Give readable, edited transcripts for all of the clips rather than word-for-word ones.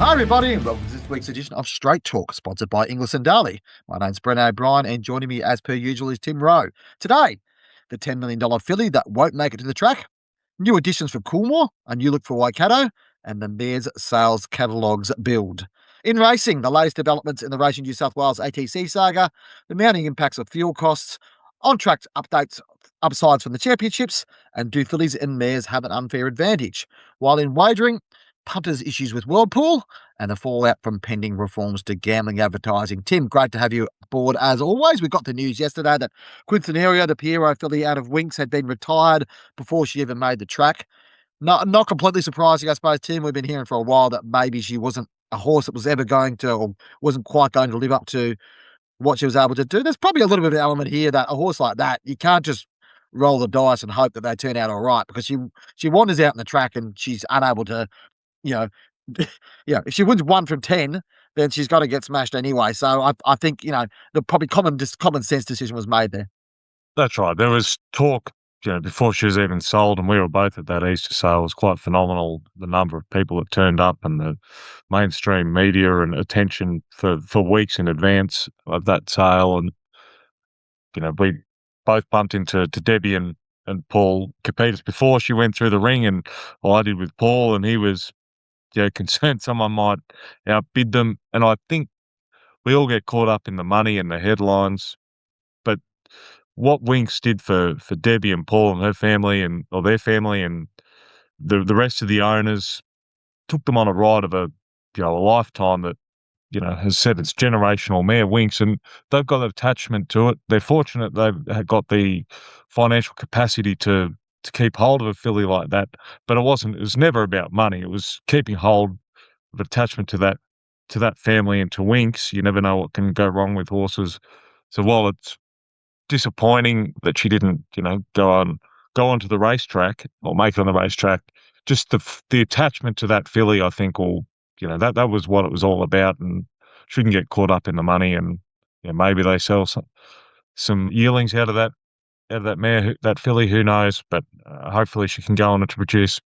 Hi, everybody, and welcome to this week's edition of Straight Talk, sponsored by Inglis and Daly. My name's Bren O'Brien, and joining me, as per usual, is Tim Rowe. Today, the $10 million filly that won't make it to the track, new additions for Coolmore, a new look for Waikato, and the mare's sales catalogues build. In racing, the latest developments in the Racing New South Wales ATC saga, the mounting impacts of fuel costs, on-track updates, upsides from the championships, and do fillies and mares have an unfair advantage? While in wagering, punters' issues with Whirlpool, and the fallout from pending reforms to gambling advertising. Tim, great to have you aboard as always. We got the news yesterday that Quincenario, the Piero filly out of Winx, had been retired before she even made the track. Not completely surprising, I suppose, Tim. We've been hearing for a while that maybe she wasn't a horse that was ever going to, or wasn't quite going to live up to what she was able to do. There's probably a little bit of element here that a horse like that, you can't just roll the dice and hope that they turn out all right, because she wanders out in the track and she's unable to, you know, yeah, if she wins 1 from 10, then she's got to get smashed anyway. So I think, the probably common sense decision was made there. That's right. There was talk, before she was even sold, and we were both at that Easter sale. It was quite phenomenal, the number of people that turned up and the mainstream media and attention for weeks in advance of that sale. And, we both bumped into Debbie and Paul Kepitis before she went through the ring, and I did with Paul, and he was concerned someone might outbid them. And I think we all get caught up in the money and the headlines, but what Winx did for Debbie and Paul and her family or their family and the rest of the owners, took them on a ride of a lifetime that has said it's generational mare Winx, and they've got an attachment to it. They're fortunate they've got the financial capacity to keep hold of a filly like that, but it was never about money. It was keeping hold of attachment to that family and to Winx. You never know what can go wrong with horses. So while it's disappointing that she didn't, go onto the racetrack or make it on the racetrack, just the attachment to that filly, I think, that was what it was all about, and shouldn't get caught up in the money. And maybe they sell some yearlings out of that mare, that filly, who knows? But hopefully she can go on to produce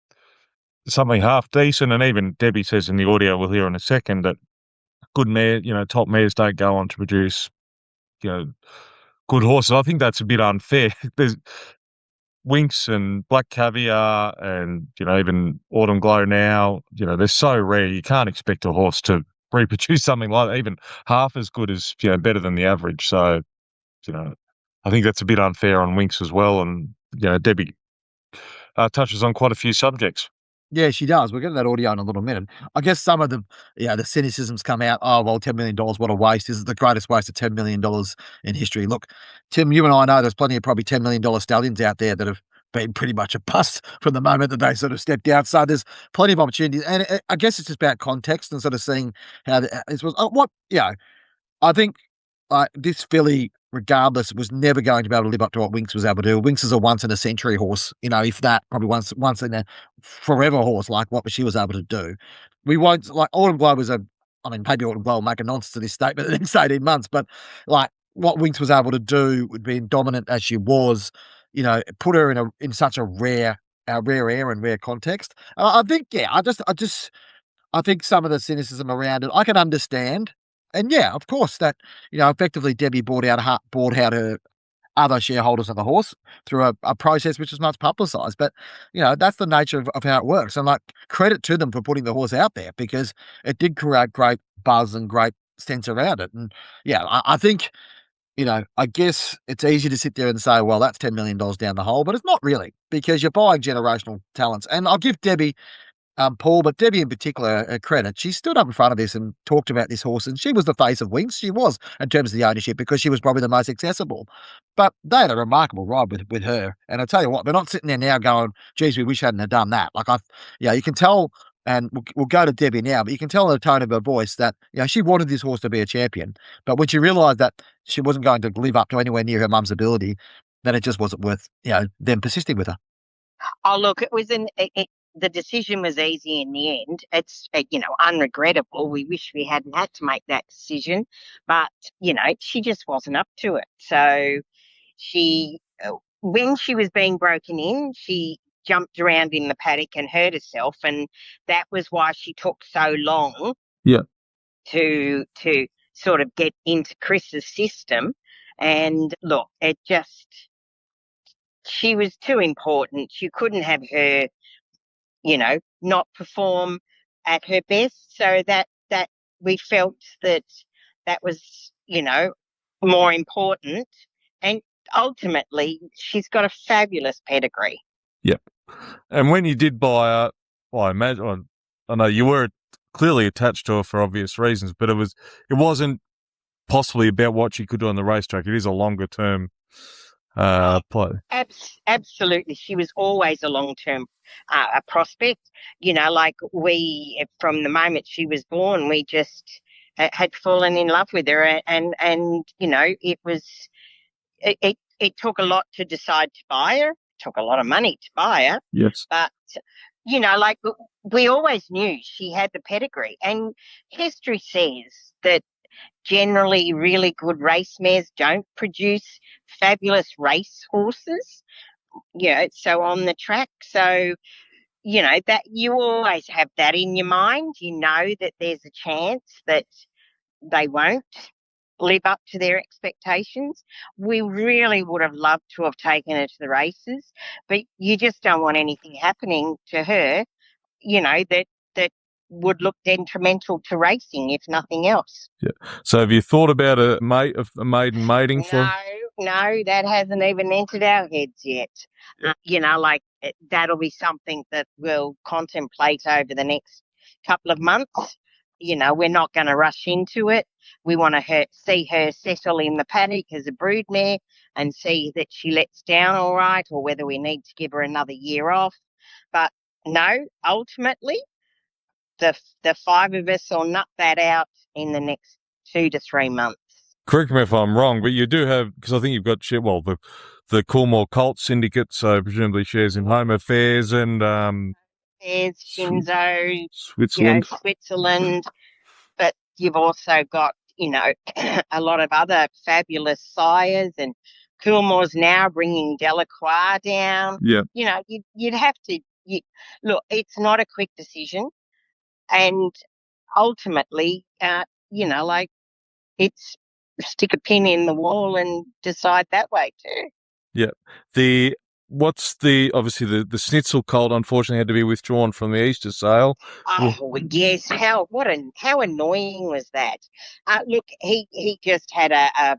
something half decent. And even Debbie says in the audio we'll hear in a second that good mare, top mares don't go on to produce, good horses. I think that's a bit unfair. There's Winx and Black Caviar and, even Autumn Glow now, they're so rare. You can't expect a horse to reproduce something like that, even half as good as, better than the average. So, I think that's a bit unfair on Winx as well. And, Debbie touches on quite a few subjects. Yeah, she does. We'll get to that audio in a little minute. I guess some of the cynicisms come out. Oh, well, $10 million, what a waste. This is the greatest waste of $10 million in history. Look, Tim, you and I know there's plenty of probably $10 million stallions out there that have been pretty much a bust from the moment that they sort of stepped out. So there's plenty of opportunities. And I guess it's just about context and sort of seeing how this was. I think this filly, regardless, was never going to be able to live up to what Winx was able to do. Winx is a once in a century horse, if that, probably once in a forever horse, like what she was able to do. We won't, like, Autumn Glow maybe Autumn Glow will make a nonsense of this statement in the next 18 months, but like what Winx was able to do would be dominant as she was, put her in such a rare air and rare context. I think, I think some of the cynicism around it, I can understand. And yeah, of course, that, effectively Debbie bought out her other shareholders of the horse through a process which was much publicised. But, that's the nature of how it works. And like, credit to them for putting the horse out there, because it did create great buzz and great sense around it. And yeah, I think, I guess it's easy to sit there and say, well, that's $10 million down the hole, but it's not really, because you're buying generational talents. And I'll give Debbie, Paul, but Debbie in particular, credit. She stood up in front of this and talked about this horse, and she was the face of Winx. She was, in terms of the ownership, because she was probably the most accessible. But they had a remarkable ride with her. And I tell you what, they're not sitting there now going, geez, we wish I hadn't have done that. Like, you can tell, and we'll go to Debbie now, but you can tell in the tone of her voice that, she wanted this horse to be a champion. But when she realised that she wasn't going to live up to anywhere near her mum's ability, then it just wasn't worth, them persisting with her. Oh, look, it was the decision was easy in the end. It's, unregrettable. We wish we hadn't had to make that decision, but, she just wasn't up to it. So when she was being broken in, she jumped around in the paddock and hurt herself, and that was why she took so long Yeah. To sort of get into Chris's system. And look, she was too important. You couldn't have her, not perform at her best. So that we felt that was, more important. And ultimately, she's got a fabulous pedigree. Yep. And when you did buy her, well, I know you were clearly attached to her for obvious reasons, but it wasn't possibly about what she could do on the racetrack. It is a longer term play. Absolutely. She was always a long-term a prospect. Like from the moment she was born, we just had fallen in love with her. And it took a lot to decide to buy her. It took a lot of money to buy her. Yes. But, like we always knew she had the pedigree. And history says that generally really good race mares don't produce fabulous race horses, so on the track. So, that you always have that in your mind. You know that there's a chance that they won't live up to their expectations. We really would have loved to have taken her to the races, but you just don't want anything happening to her, that would look detrimental to racing, if nothing else. Yeah. So have you thought about a maiden mating for? No, that hasn't even entered our heads yet. That'll be something that we'll contemplate over the next couple of months. We're not going to rush into it. We want to see her settle in the paddock as a broodmare and see that she lets down all right, or whether we need to give her another year off. But no, ultimately, the five of us will nut that out in the next 2 to 3 months. Correct me if I'm wrong, but you do have, because I think you've got the Coolmore Colt Syndicate, so presumably shares in Home Affairs and There's Shinzo, Switzerland. but you've also got, a lot of other fabulous sires, and Coolmore's now bringing Delacroix down. Yeah. You'd have to look. It's not a quick decision, and ultimately, it's stick a pin in the wall and decide that way too. Yeah. Obviously the Schnitzel colt unfortunately had to be withdrawn from the Easter sale. Oh yes, how annoying was that? Look, he just had a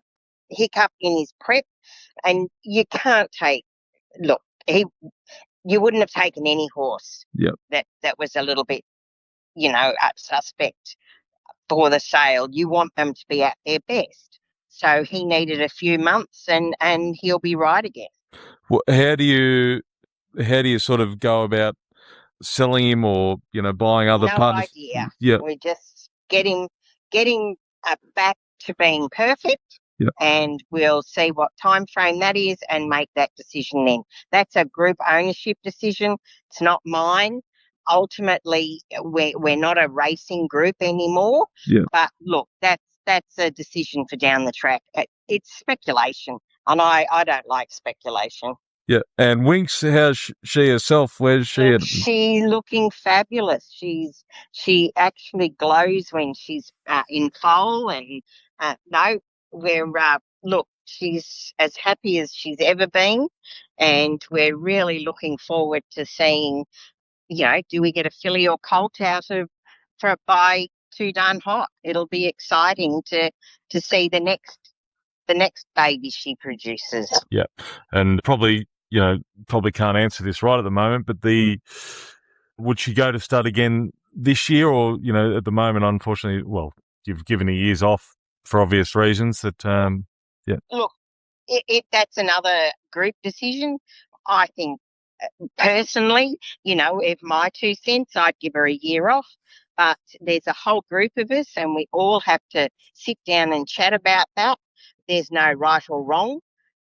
hiccup in his prep, and you can't take. Look, you wouldn't have taken any horse. Yep. That was a little bit, suspect for the sale. You want them to be at their best. So he needed a few months, and he'll be right again. Well, how do you sort of go about selling him, or buying other partners? No idea. Yeah. We're just getting back to being perfect. Yep. And we'll see what time frame that is and make that decision then. That's a group ownership decision. It's not mine. Ultimately, we're not a racing group anymore. Yeah. But look, that's a decision for down the track. It's speculation, and I don't like speculation. Yeah. And Winx, how's she herself? Where's she at? She's looking fabulous. She actually glows when she's in foal, and look, she's as happy as she's ever been, and we're really looking forward to seeing, do we get a filly or colt out of by Too Darn Hot? It'll be exciting to see the next baby she produces. Yeah, and probably can't answer this right at the moment, but would she go to stud again this year, or at the moment, unfortunately, well, you've given her years off for obvious reasons. That yeah. Look, that's another group decision. I think personally, if my 2 cents, I'd give her a year off. But there's a whole group of us, and we all have to sit down and chat about that. There's no right or wrong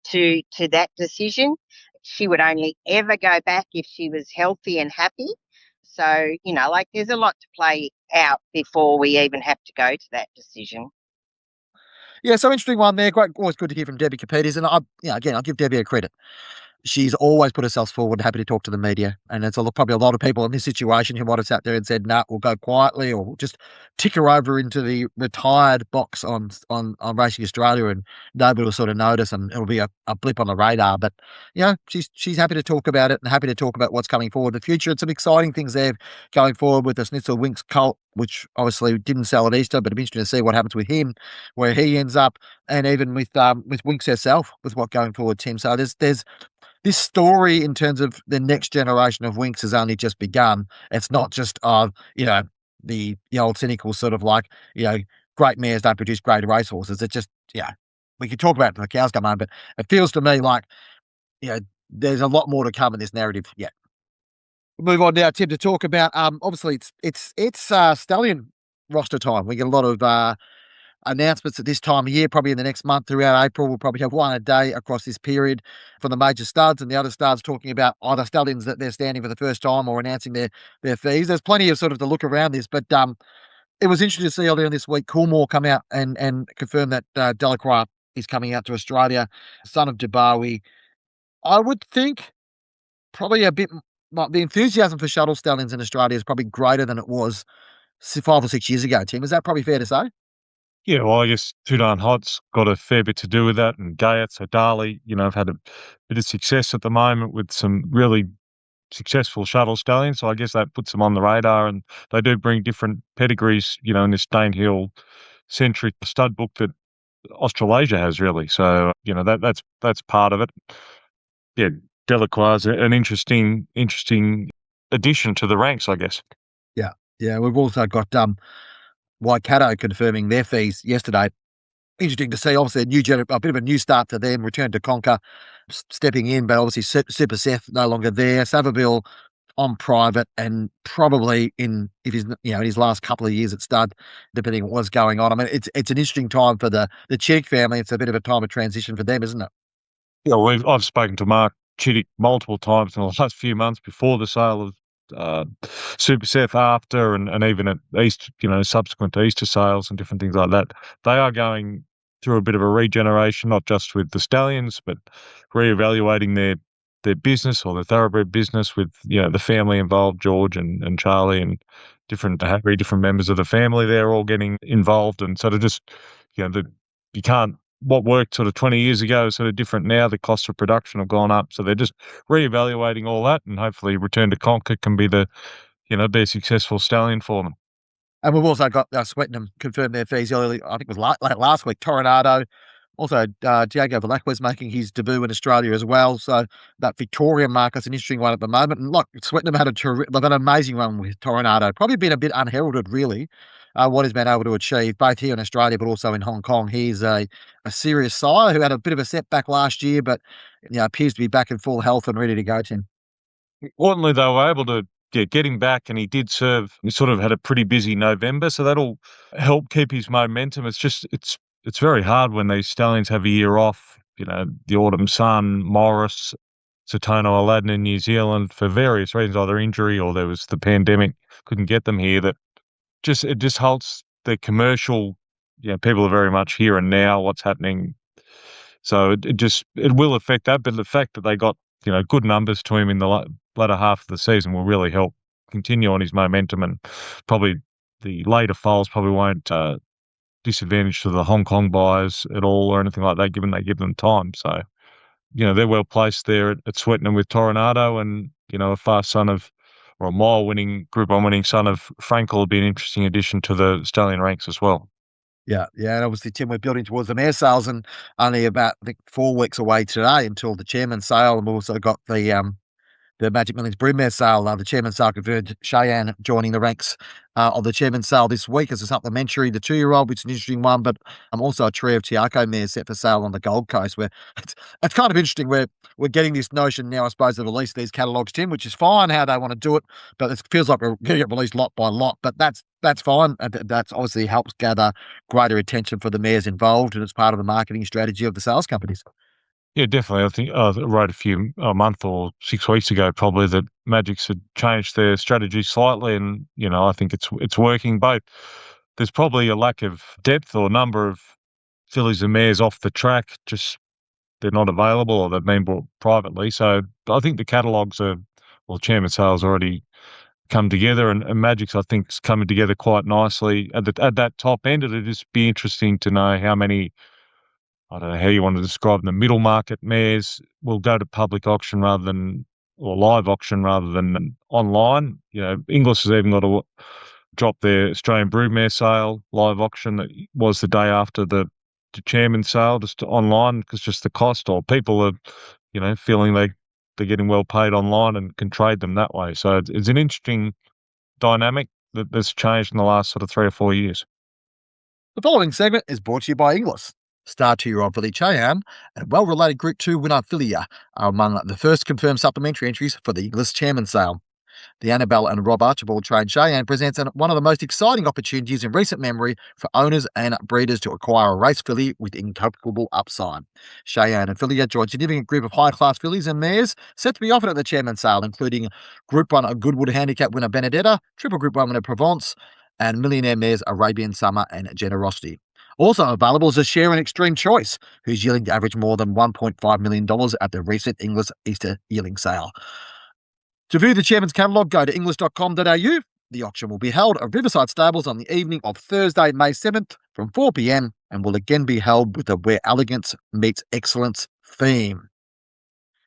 to that decision. She would only ever go back if she was healthy and happy. So, there's a lot to play out before we even have to go to that decision. Yeah, so interesting one there. Great, always good to hear from Debbie Kepitis, and again, I'll give Debbie a credit. she's always put herself forward, happy to talk to the media. And there's probably a lot of people in this situation who might have sat there and said, "Nah, we'll go quietly," or just tick her over into the retired box on Racing Australia, and nobody will sort of notice, and it'll be a blip on the radar. But she's happy to talk about it and happy to talk about what's coming forward in the future. And some exciting things there going forward with the Schnitzel Winx Colt, which obviously didn't sell at Easter, but it'll be interesting to see what happens with him, where he ends up, and even with Winx herself, with what going forward, Tim. So there's this story in terms of the next generation of Winx has only just begun. It's not just the old cynical sort of like, great mares don't produce great racehorses. It's just, we could talk about it till the cows come home, but it feels to me like, there's a lot more to come in this narrative yet. We'll move on now, Tim, to talk about obviously it's stallion roster time. We get a lot of announcements at this time of year, probably in the next month throughout April. We'll probably have one a day across this period from the major studs, and the other studs talking about either stallions that they're standing for the first time or announcing their fees. There's plenty of sort of to look around this, but it was interesting to see earlier in this week Coolmore come out and confirm that Delacroix is coming out to Australia, son of Dubawi. I would think probably a bit like the enthusiasm for shuttle stallions in Australia is probably greater than it was 5 or 6 years ago, Tim. Is that probably fair to say? Yeah, well, I guess Too Darn Hot's got a fair bit to do with that, and Gaius, Dali, have had a bit of success at the moment with some really successful shuttle stallions. So I guess that puts them on the radar, and they do bring different pedigrees, in this Danehill centric stud book that Australasia has really. So that's part of it. Yeah, Delacroix is an interesting addition to the ranks, I guess. Yeah. Yeah. We've also got Waikato confirming their fees yesterday. Interesting to see, obviously, a bit of a new start to them, return to Conquer, stepping in, but obviously Super Seth no longer there. Savabeel on private, and probably in his last couple of years at stud, depending on what's going on. I mean, it's an interesting time for the Chittick family. It's a bit of a time of transition for them, isn't it? Yeah, I've spoken to Mark Chittick multiple times in the last few months before the sale of Super Seth, after, and even at East, subsequent to Easter sales and different things like that. They are going through a bit of a regeneration, not just with the stallions, but reevaluating their business or their thoroughbred business with the family involved, George and Charlie, and very different members of the family. They're all getting involved, and sort of just you can't. What worked sort of 20 years ago is sort of different now. The costs of production have gone up. So they're just reevaluating all that, and hopefully Return to Conquer can be be a successful stallion for them. And we've also got Swettenham confirmed their fees early. I think it was late last week. Toronado. Also, Diego Velazquez making his debut in Australia as well. So that Victorian market's an interesting one at the moment. And look, Swettenham they've had an amazing run with Toronado. Probably been a bit unheralded, really, what he's been able to achieve, both here in Australia but also in Hong Kong. He's a serious sire who had a bit of a setback last year, but appears to be back in full health and ready to go, Tim. Importantly, they were able to get him back, and he did serve. He sort of had a pretty busy November, so that'll help keep his momentum. It's just it's very hard when these stallions have a year off. The Autumn Sun, Morris, Satono Aladdin in New Zealand, for various reasons, either injury or there was the pandemic, couldn't get them here. It just halts the commercial. People are very much here and now, what's happening. So it will affect that, but the fact that they got good numbers to him in the latter half of the season will really help continue on his momentum, and probably the later files probably won't disadvantage to the Hong Kong buyers at all or anything like that, given they give them time. So they're well placed there at Swettenham with Toronado, and a fast son of, or a Group 1 winning son of Frankel will be an interesting addition to the stallion ranks as well. Yeah, and obviously, Tim, we're building towards the mare sales, and only about, I think, 4 weeks away today until the chairman's sale, and we've also got the Magic Millions Broodmare sale. The chairman's sale confirmed Cheyenne joining the ranks of the chairman's sale this week as a supplementary. The 2-year-old, which is an interesting one, but also a trio of Tiaco mares set for sale on the Gold Coast, where it's kind of interesting. We're getting this notion now, I suppose, of release these catalogues, Tim, which is fine how they want to do it, but it feels like we're going to get released lot by lot. But that's fine. That's obviously helps gather greater attention for the mares involved, and it's part of the marketing strategy of the sales companies. Yeah, definitely. I think I wrote a month or 6 weeks ago probably that Magic's had changed their strategy slightly, and I think it's working. Both there's probably a lack of depth or number of fillies and mares off the track, just they're not available or they've been bought privately. So I think the catalogues Chairman Sales already come together, and Magic's, I think, is coming together quite nicely at that top end. It'll just be interesting to know how many, I don't know how you want to describe them, the middle market mares will go to public auction or live auction rather than online. Inglis has even got to drop their Australian broodmare sale live auction that was the day after the chairman's sale, just online, because just the cost, or people are, feeling they're getting well paid online and can trade them that way. So it's an interesting dynamic that's changed in the last sort of 3 or 4 years. The following segment is brought to you by Inglis. Star 2-year-old filly Cheyenne and well-related Group 2 winner Fillia are among the first confirmed supplementary entries for the Inglis Chairman sale. The Annabelle and Rob Archibald trained Cheyenne presents one of the most exciting opportunities in recent memory for owners and breeders to acquire a race filly with incalculable upside. Cheyenne and Filly join a significant group of high-class fillies and mares set to be offered at the Chairman sale, including Group 1 Goodwood Handicap winner Benedetta, Triple Group 1 winner Provence, and millionaire mares Arabian Summer and Generosity. Also available is a share in Extreme Choice, whose yearling averaged more than $1.5 million at the recent Inglis Easter yearling sale. To view the Chairman's catalogue, go to inglis.com.au. The auction will be held at Riverside Stables on the evening of Thursday, May 7th from 4 p.m. and will again be held with the Where Elegance Meets Excellence theme.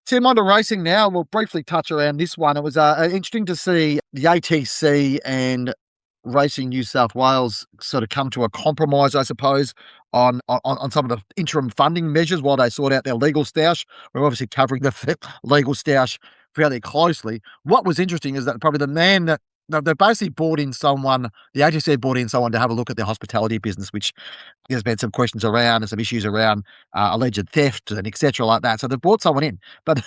Tim, on to racing now. We'll briefly touch around this one. It was interesting to see the ATC and Racing New South Wales sort of come to a compromise, I suppose, on some of the interim funding measures while they sort out their legal stoush. We're obviously covering the legal stoush fairly closely. What was interesting is that probably the man that they basically brought in someone, the ATC brought in someone to have a look at their hospitality business, which there's been some questions around and some issues around alleged theft and etc. like that. So they brought someone in, but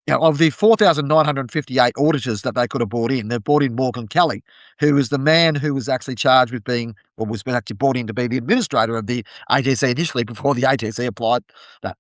of the 4,958 auditors that they could have brought in, they've brought in Morgan Kelly, who is the man who was actually charged with being, or was actually brought in to be the administrator of the ATC initially before the ATC applied that.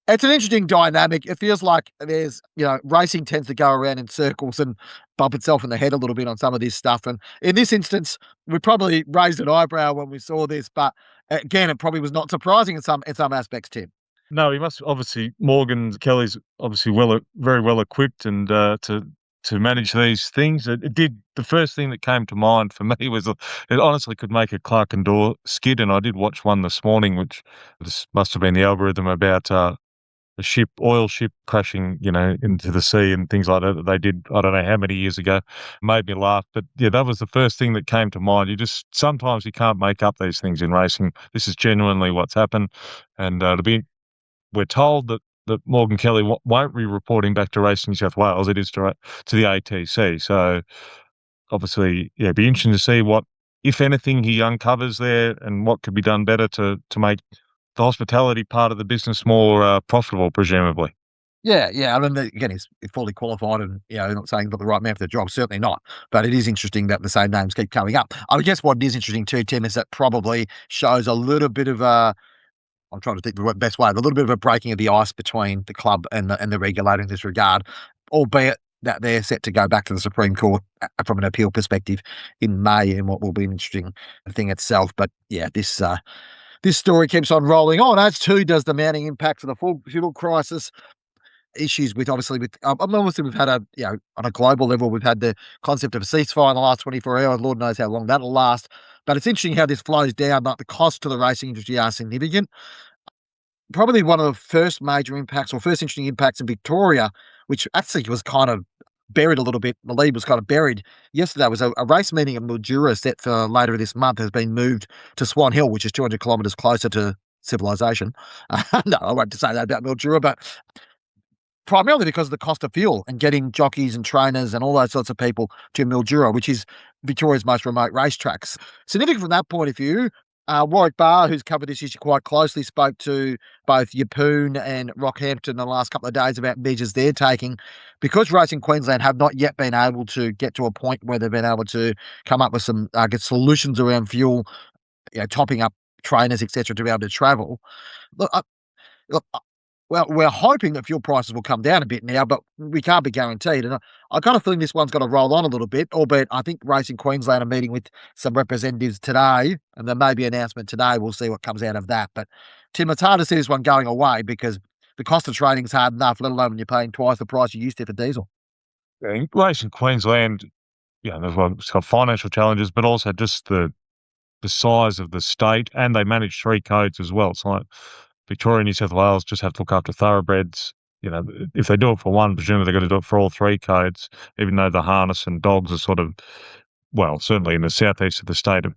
It's an interesting dynamic. It feels like there's, racing tends to go around in circles and bump itself in the head a little bit on some of this stuff. And in this instance, we probably raised an eyebrow when we saw this, but again, it probably was not surprising in some aspects, Tim. No, he must obviously. Morgan Kelly's obviously very well equipped and to manage these things. It did. The first thing that came to mind for me was it honestly could make a Clark and Dorr skid, and I did watch one this morning, which this must have been the algorithm about oil ship crashing, into the sea and things like that they did, I don't know how many years ago. Made me laugh. But yeah, that was the first thing that came to mind. Sometimes you can't make up these things in racing. This is genuinely what's happened. And we're told that Morgan Kelly won't be reporting back to Racing New South Wales. It is to the ATC. So obviously, yeah, it'd be interesting to see what, if anything, he uncovers there and what could be done better to make the hospitality part of the business more profitable, presumably. Yeah. I mean, again, he's fully qualified and, not saying he's got the right man for the job, certainly not. But it is interesting that the same names keep coming up. I guess what is interesting too, Tim, is that probably shows a little bit of I'm trying to think the best way, a little bit of a breaking of the ice between the club and the regulator in this regard, albeit that they're set to go back to the Supreme Court from an appeal perspective in May, and what will be an interesting thing itself. But yeah, this story keeps on rolling on, as too does the mounting impact of the fuel crisis. Issues with obviously we've had on a global level, we've had the concept of a ceasefire in the last 24 hours. Lord knows how long that'll last. But it's interesting how this flows down. Like the costs to the racing industry are significant. Probably one of the first major impacts or first interesting impacts in Victoria, which actually was kind of buried a little bit. The lead was kind of buried yesterday. Was a race meeting in Mildura set for later this month has been moved to Swan Hill, which is 200 kilometres closer to civilization. No, I won't say that about Mildura, but primarily because of the cost of fuel and getting jockeys and trainers and all those sorts of people to Mildura, which is Victoria's most remote racetracks. Significant from that point of view, Warwick Barr, who's covered this issue quite closely, spoke to both Yeppoon and Rockhampton in the last couple of days about measures they're taking. Because Racing Queensland have not yet been able to get to a point where they've been able to come up with some solutions around fuel, topping up trainers, etc., to be able to travel. Well, we're hoping that fuel prices will come down a bit now, but we can't be guaranteed. And I kind of feeling this one's got to roll on a little bit, albeit I think Racing Queensland are meeting with some representatives today, and there may be an announcement today. We'll see what comes out of that. But, Tim, it's hard to see this one going away because the cost of training is hard enough, let alone when you're paying twice the price you used to for diesel. Racing Queensland, it's got financial challenges, but also just the size of the state, and they manage 3 codes as well. So, like, Victoria and New South Wales just have to look after thoroughbreds. If they do it for one, presumably they've got to do it for all 3 codes, even though the harness and dogs are sort of, well, certainly in the southeast of the state, are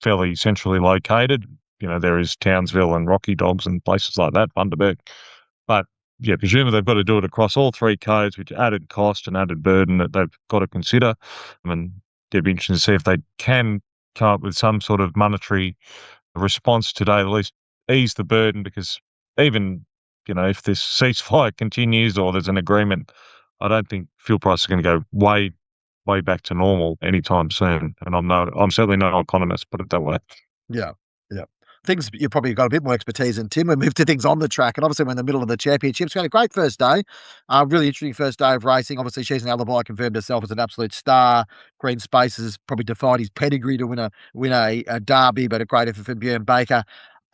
fairly centrally located. There is Townsville and Rocky Dogs and places like that, Bundaberg. But yeah, presumably they've got to do it across all 3 codes, which added cost and added burden that they've got to consider. I mean, it'd be interesting to see if they can come up with some sort of monetary response today, at least ease the burden, because even, if this ceasefire continues or there's an agreement, I don't think fuel prices are going to go way back to normal anytime soon. And I'm certainly no economist, put it that way. Yeah, yeah. Things you've probably got a bit more expertise in, Tim. We moved to things on the track, and obviously we're in the middle of the championships. We had a great first day, really interesting first day of racing. Obviously, she's an alibi, confirmed herself as an absolute star. Green Spaces probably defied his pedigree to win a derby, but a great effort from Bjorn Baker,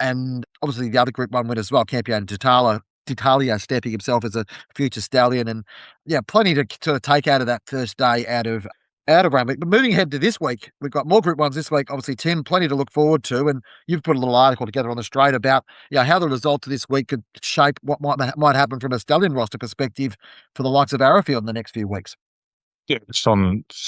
and obviously the other Group 1 winners as well, Campione D'Italia stepping himself as a future stallion, and yeah, plenty to sort of take out of that first day out of Randwick. But moving ahead to this week, we've got more Group 1s this week. Obviously, Tim, plenty to look forward to. And you've put a little article together on the straight about how the results of this week could shape what might happen from a stallion roster perspective for the likes of Arrowfield in the next few weeks. Yeah,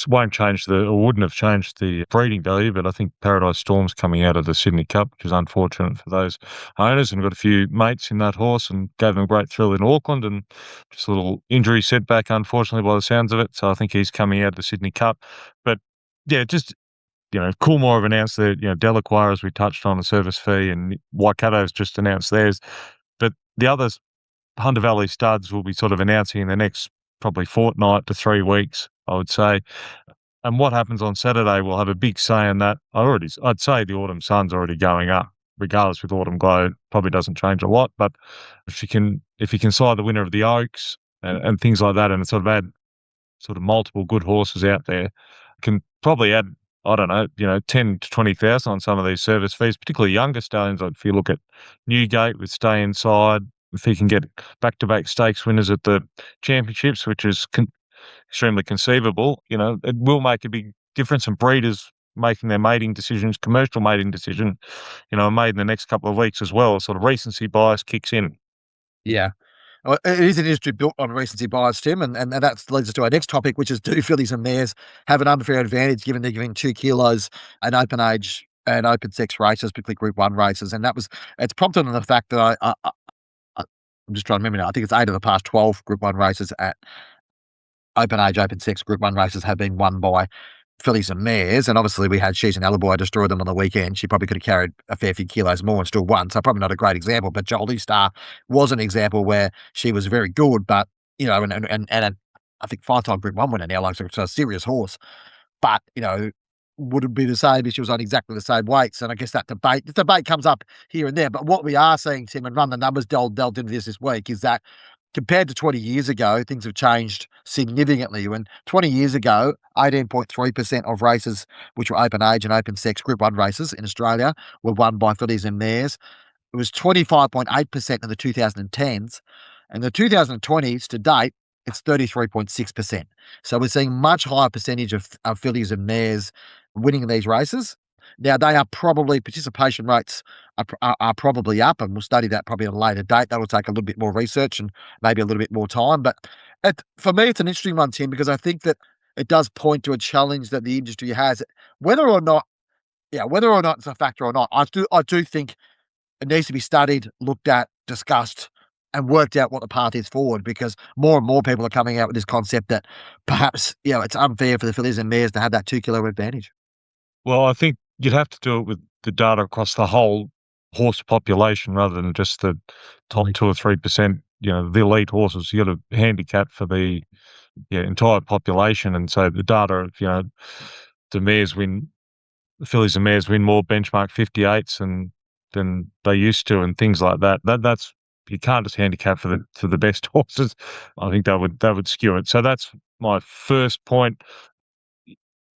won't change or wouldn't have changed the breeding value, but I think Paradise Storm's coming out of the Sydney Cup, which is unfortunate for those owners, and got a few mates in that horse and gave them a great thrill in Auckland, and just a little injury setback, unfortunately, by the sounds of it. So I think he's coming out of the Sydney Cup. But yeah, just, Coolmore have announced that, Delacroix, as we touched on, a service fee, and Waikato's just announced theirs. But the others, Hunter Valley studs, will be sort of announcing in the next probably fortnight to 3 weeks, I would say. And what happens on Saturday will have a big say in that. I'd say the Autumn Sun's already going up, regardless with Autumn Glow. Probably doesn't change a lot, but if you can side the winner of the Oaks and things like that, and sort of add sort of multiple good horses out there, can probably add, I don't know, 10 to 20,000 on some of these service fees, particularly younger stallions. Like if you look at Newgate with Stay Inside, if he can get back-to-back stakes winners at the championships, which is extremely conceivable, it will make a big difference. And breeders making their mating decisions, commercial mating decision, made in the next couple of weeks as well. Sort of recency bias kicks in. Yeah. Well, it is an industry built on recency bias, Tim, and that leads us to our next topic, which is, do fillies and mares have an unfair advantage given they're giving 2 kilos an open age and open sex races, particularly Group 1 races? And it's prompted on the fact that I'm just trying to remember now. I think it's 8 of the past 12 Group 1 races at open age, open sex Group 1 races have been won by fillies and mares. And obviously we had She's an Alibi destroy them on the weekend. She probably could have carried a fair few kilos more and still won. So probably not a great example, but Jolly Star was an example where she was very good, but, and I think 5-time Group 1 winner now, like, so a serious horse. But, would it be the same if she was on exactly the same weights? And I guess the debate comes up here and there. But what we are seeing, Tim, and Run the Numbers delved into this week, is that compared to 20 years ago, things have changed significantly. When 20 years ago, 18.3% of races which were open age and open sex Group 1 races in Australia were won by fillies and mares. It was 25.8% in the 2010s. And the 2020s to date, it's 33.6%. So we're seeing much higher percentage of fillies and mares winning these races. Now, they are probably, participation rates are probably up, and we'll study that probably at a later date. That will take a little bit more research and maybe a little bit more time. But for me, it's an interesting one, Tim, because I think that it does point to a challenge that the industry has. Whether or not it's a factor or not, I do think it needs to be studied, looked at, discussed, and worked out what the path is forward, because more and more people are coming out with this concept that perhaps, it's unfair for the fillies and mares to have that 2 kilo advantage. Well, I think you'd have to do it with the data across the whole horse population rather than just the top 2 or 3%, the elite horses. You got a handicap for the entire population. And so the data, the fillies and mares win more benchmark 58s than they used to, and things like that. That's, you can't just handicap for the best horses. I think that would skew it. So that's my first point.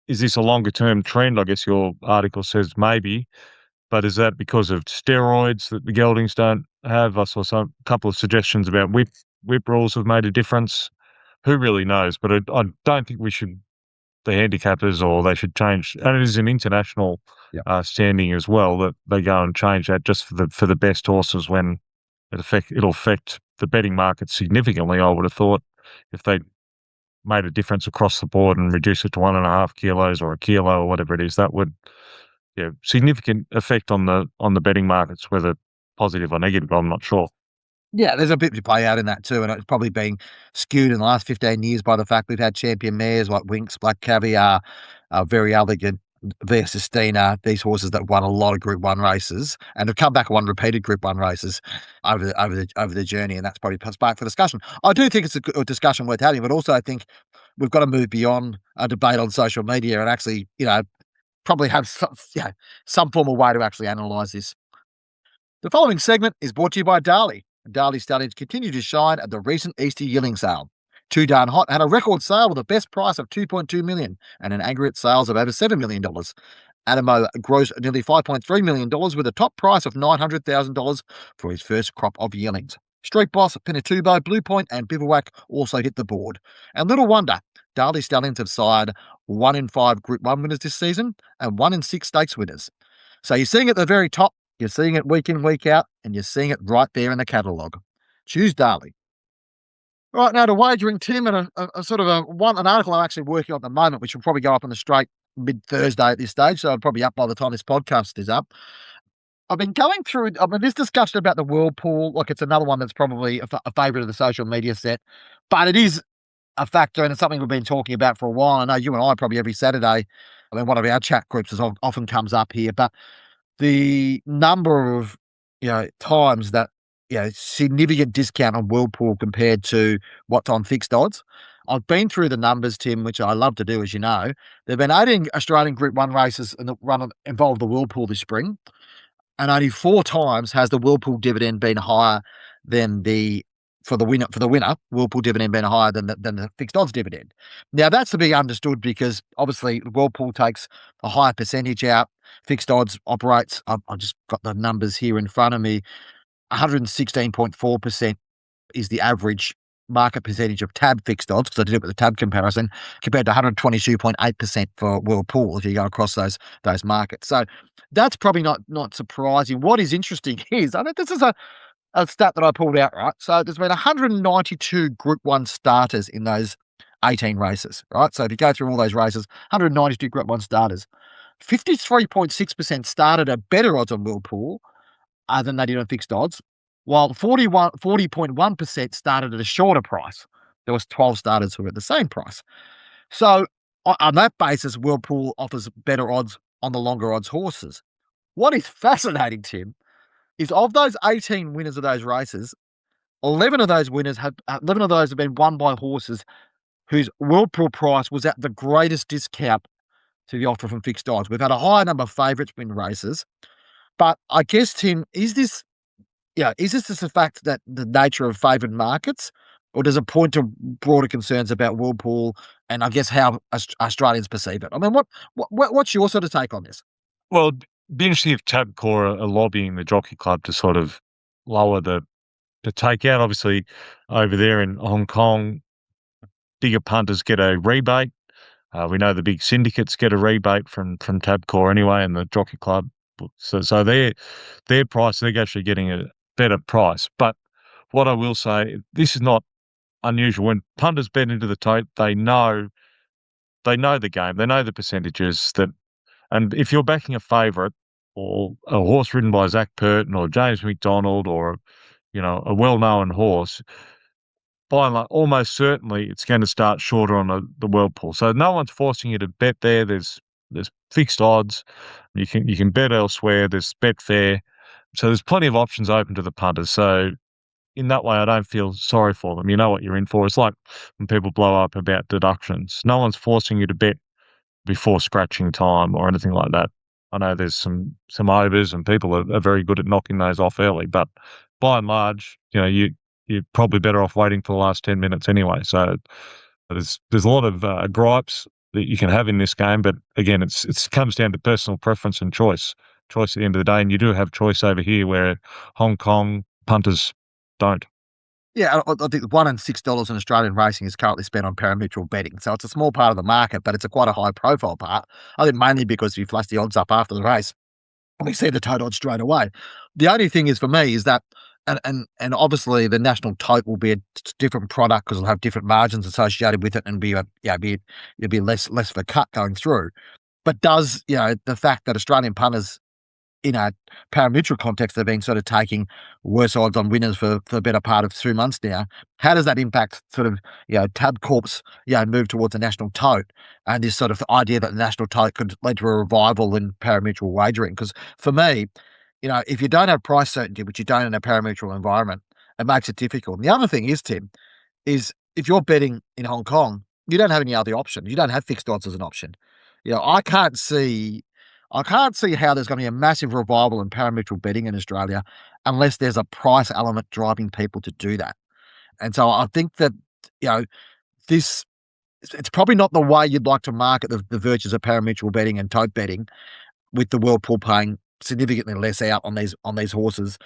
Is this a longer term trend? I guess your article says maybe, but is that because of steroids that the geldings don't have? I saw a couple of suggestions about whip rules have made a difference. Who really knows? But I don't think the handicappers, or they should change. And it is an international standing as well, that they go and change that just for the best horses, when it'll affect the betting market significantly. I would have thought if they made a difference across the board and reduce it to 1.5 kilos or a kilo or whatever it is, that would significant effect on the betting markets, whether positive or negative, I'm not sure. Yeah, there's a bit to play out in that too, and it's probably been skewed in the last 15 years by the fact we've had champion mares like Winx, Black Caviar, Very Elegant, Via Sistina, these horses that won a lot of Group 1 races and have come back and won repeated Group 1 races over the journey, and that's probably sparked for discussion. I do think it's a discussion worth having, but also I think we've got to move beyond a debate on social media and actually, probably have some form of way to actually analyse this. The following segment is brought to you by Darley. Darley stallions continue to shine at the recent Easter yearling sale. Too Darn Hot had a record sale with a best price of $2.2 million and an aggregate sales of over $7 million. Adamo grossed nearly $5.3 million with a top price of $900,000 for his first crop of yearlings. Street Boss, Pinatubo, Blue Point and Bivouac also hit the board. And little wonder, Darley stallions have sired 1 in 5 Group 1 winners this season and 1 in 6 stakes winners. So you're seeing at the very top, you're seeing it week in, week out, and you're seeing it right there in the catalogue. Choose Darley. Right, now to wagering, Tim, and an article I'm actually working on at the moment, which will probably go up on the straight mid-Thursday at this stage, so it'll probably be up by the time this podcast is up. I've been going through, this discussion about the whirlpool, like it's another one that's probably a favourite of the social media set, but it is a factor, and it's something we've been talking about for a while. I know you and I probably every Saturday, one of our chat groups often comes up here, but the number of times that significant discount on Whirlpool compared to what's on fixed odds. I've been through the numbers, Tim, which I love to do, as you know. There've been 18 Australian Group 1 races in the run involved the Whirlpool this spring, and only 4 times has the Whirlpool dividend been higher than for the winner, Whirlpool dividend being higher than the fixed odds dividend. Now, that's to be understood because obviously Whirlpool takes a higher percentage out. Fixed odds operates, I've just got the numbers here in front of me, 116.4% is the average market percentage of tab fixed odds, because I did it with the tab comparison, compared to 122.8% for Whirlpool if you go across those markets. So that's probably not surprising. What is interesting is, this is a stat that I pulled out, right? So there's been 192 Group 1 starters in those 18 races, right? So if you go through all those races, 192 Group 1 starters. 53.6% started at better odds on Whirlpool than they did on fixed odds, while 40.1% started at a shorter price. There was 12 starters who were at the same price. So on that basis, Whirlpool offers better odds on the longer odds horses. What is fascinating, Tim, is of those 18 winners of those races, 11 of those have been won by horses whose Whirlpool price was at the greatest discount to the offer from fixed odds. We've had a higher number of favourites win races, but I guess, Tim, is this just the fact that the nature of favoured markets, or does it point to broader concerns about Whirlpool and I guess how Australians perceive it? I mean, what's your sort of take on this? Well, it'd be interesting if Tabcorp are lobbying the Jockey Club to sort of lower the takeout. Obviously, over there in Hong Kong, bigger punters get a rebate. We know the big syndicates get a rebate from Tabcorp anyway, and the Jockey Club. So their price, they're actually getting a better price. But what I will say, this is not unusual. When punters bet into the tote, they know the game, they know the percentages and if you're backing a favourite or a horse ridden by Zach Purton or James McDonald or a well-known horse, by and large, almost certainly it's going to start shorter on the Whirlpool. So no one's forcing you to bet there. There's fixed odds. You can bet elsewhere. There's Betfair. So there's plenty of options open to the punters. So in that way, I don't feel sorry for them. You know what you're in for. It's like when people blow up about deductions. No one's forcing you to bet before scratching time or anything like that. I know there's some overs and people are very good at knocking those off early, but by and large, you're probably better off waiting for the last 10 minutes anyway. So there's a lot of gripes that you can have in this game, but again, it comes down to personal preference and choice. choice at the end of the day, and you do have choice over here where Hong Kong punters don't. Yeah, I think $1 and $6 in Australian racing is currently spent on parimutuel betting. So it's a small part of the market, but it's quite a high profile part. I think mainly because if you flush the odds up after the race, we see the tote odds straight away. The only thing is for me is that, and obviously the national tote will be a different product because it'll have different margins associated with it and it'll be less of a cut going through. But does the fact that Australian punters in a parimutuel context have been sort of taking worse odds on winners for the better part of 2 months now. How does that impact sort of, Tabcorp's, move towards a national tote and this sort of idea that the national tote could lead to a revival in parimutuel wagering? Because for me, if you don't have price certainty, which you don't in a parimutuel environment, it makes it difficult. And the other thing is, Tim, is if you're betting in Hong Kong, you don't have any other option. You don't have fixed odds as an option. I can't see how there's going to be a massive revival in parimutuel betting in Australia unless there's a price element driving people to do that. And so I think that, you know, this it's probably not the way you'd like to market the virtues of parimutuel betting and tote betting, with the world pool paying significantly less out on these horses.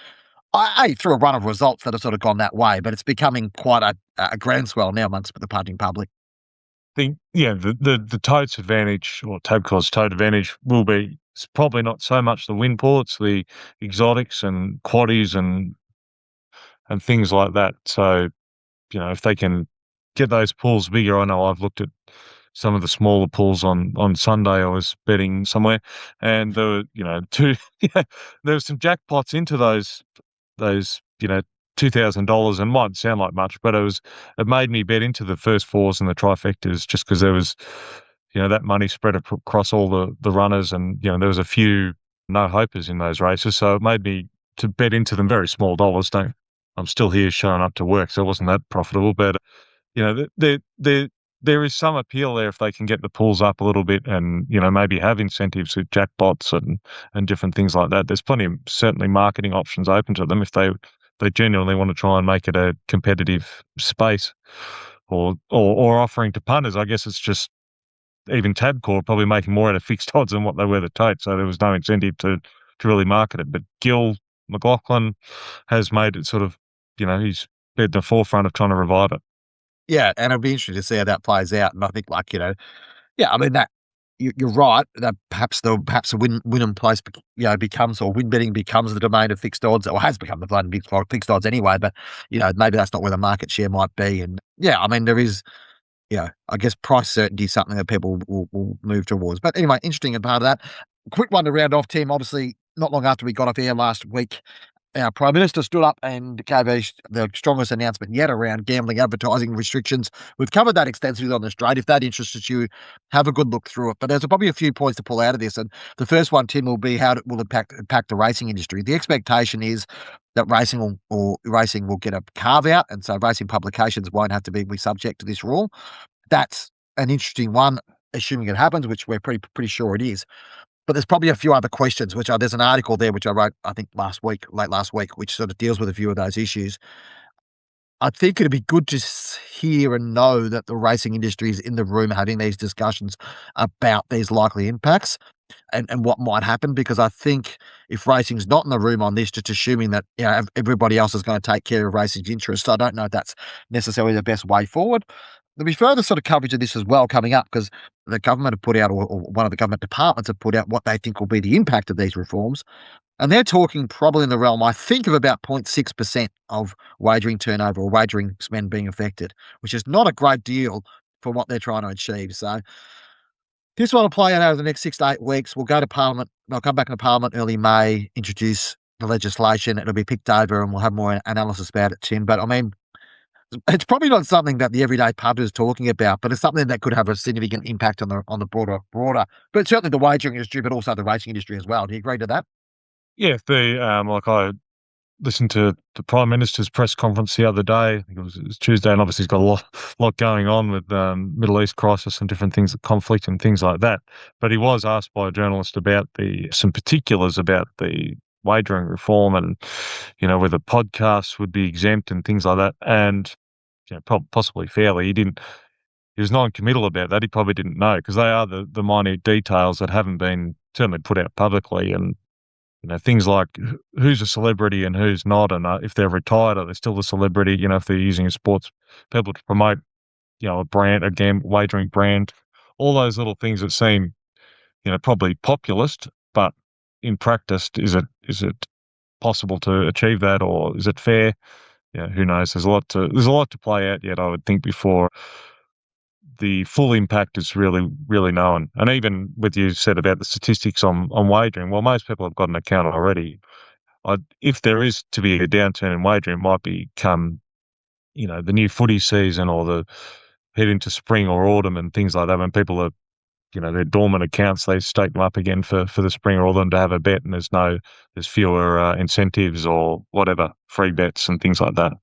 Through a run of results that have sort of gone that way, but it's becoming quite a groundswell now amongst the punting public. The tote's advantage, or Tabcorp's tote advantage, will be, it's probably not so much the win pool, it's the exotics and quaddies and things like that. So, if they can get those pools bigger. I know I've looked at some of the smaller pools on Sunday. I was betting somewhere, and there were, yeah, there were some jackpots into those, $2,000, and mightn't sound like much, but it made me bet into the first fours and the trifectas just because there was, that money spread across all the runners, and, there was a few no hopers in those races. So it made me to bet into them, very small dollars. I'm still here showing up to work, so it wasn't that profitable, but there is some appeal there if they can get the pools up a little bit and, maybe have incentives with jackpots and different things like that. There's plenty of certainly marketing options open to them if they genuinely want to try and make it a competitive space, or offering to punters. I guess it's just even Tabcorp probably making more out of fixed odds than what they were the tote, so there was no incentive to really market it. But Gil McLaughlin has made it sort of, he's been at the forefront of trying to revive it. Yeah, and it'll be interesting to see how that plays out. And I think, yeah, I mean that you're right that perhaps the win and place, becomes, or win betting becomes the domain of fixed odds, or has become the domain of fixed odds anyway. But maybe that's not where the market share might be. And yeah, I mean there is, I guess price certainty is something that people will move towards. But anyway, interesting and part of that. Quick one to round off, Tim. Obviously, not long after we got off air last week, our Prime Minister stood up and gave the strongest announcement yet around gambling advertising restrictions. We've covered that extensively on the straight. If that interests you, have a good look through it. But there's probably a few points to pull out of this. And the first one, Tim, will be how it will impact the racing industry. The expectation is that racing will get a carve out, and so racing publications won't have to be subject to this rule. That's an interesting one, assuming it happens, which we're pretty sure it is. But there's probably a few other questions, there's an article there which I wrote, I think late last week, which sort of deals with a few of those issues. I think it'd be good to hear and know that the racing industry is in the room having these discussions about these likely impacts and what might happen, because I think if racing's not in the room on this, just assuming that everybody else is going to take care of racing's interests, I don't know if that's necessarily the best way forward. There'll be further sort of coverage of this as well coming up, because the government have put out, or one of the government departments have put out, what they think will be the impact of these reforms. And they're talking probably in the realm, I think, of about 0.6% of wagering turnover or wagering spend being affected, which is not a great deal for what they're trying to achieve. So this one will play out over the next 6 to 8 weeks. We'll go to Parliament. They'll come back into Parliament early May, introduce the legislation. It'll be picked over and we'll have more analysis about it, Tim. But I mean, it's probably not something that the everyday punter is talking about, but it's something that could have a significant impact on the broader, but certainly the wagering industry, but also the racing industry as well. Do you agree to that? Yeah, I listened to the Prime Minister's press conference the other day. I think it was Tuesday, and obviously he's got a lot going on with Middle East crisis and different things, conflict and things like that. But he was asked by a journalist about some particulars about the wagering reform, and whether podcasts would be exempt and things like that. And possibly fairly, he was non-committal about that. He probably didn't know, because they are the minute details that haven't been certainly put out publicly. And things like who's a celebrity and who's not, and if they're retired, are they still a celebrity? If they're using a sports people to promote, a brand, a wagering brand, all those little things that seem, probably populist, but in practice, is it possible to achieve that, or is it fair? Yeah, who knows? There's a lot to play out yet, I would think, before the full impact is really known. And even with you said about the statistics on wagering, well, most people have got an account already. If there is to be a downturn in wagering, it might become, the new footy season or the head into spring or autumn and things like that. When people are, their dormant accounts, they stake them up again for the spring or autumn to have a bet, and there's fewer incentives or whatever, free bets and things like that.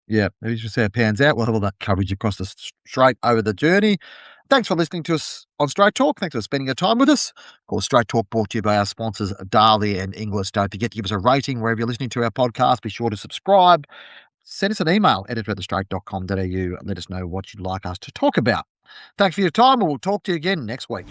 Yeah, maybe just see how it pans out. We'll have all that coverage across the straight over the journey. Thanks for listening to us on Straight Talk. Thanks for spending your time with us. Of course, Straight Talk brought to you by our sponsors, Darley and Inglis. Don't forget to give us a rating wherever you're listening to our podcast. Be sure to subscribe. Send us an email, editor@thestraight.com.au. Let us know what you'd like us to talk about. Thanks for your time, and we'll talk to you again next week.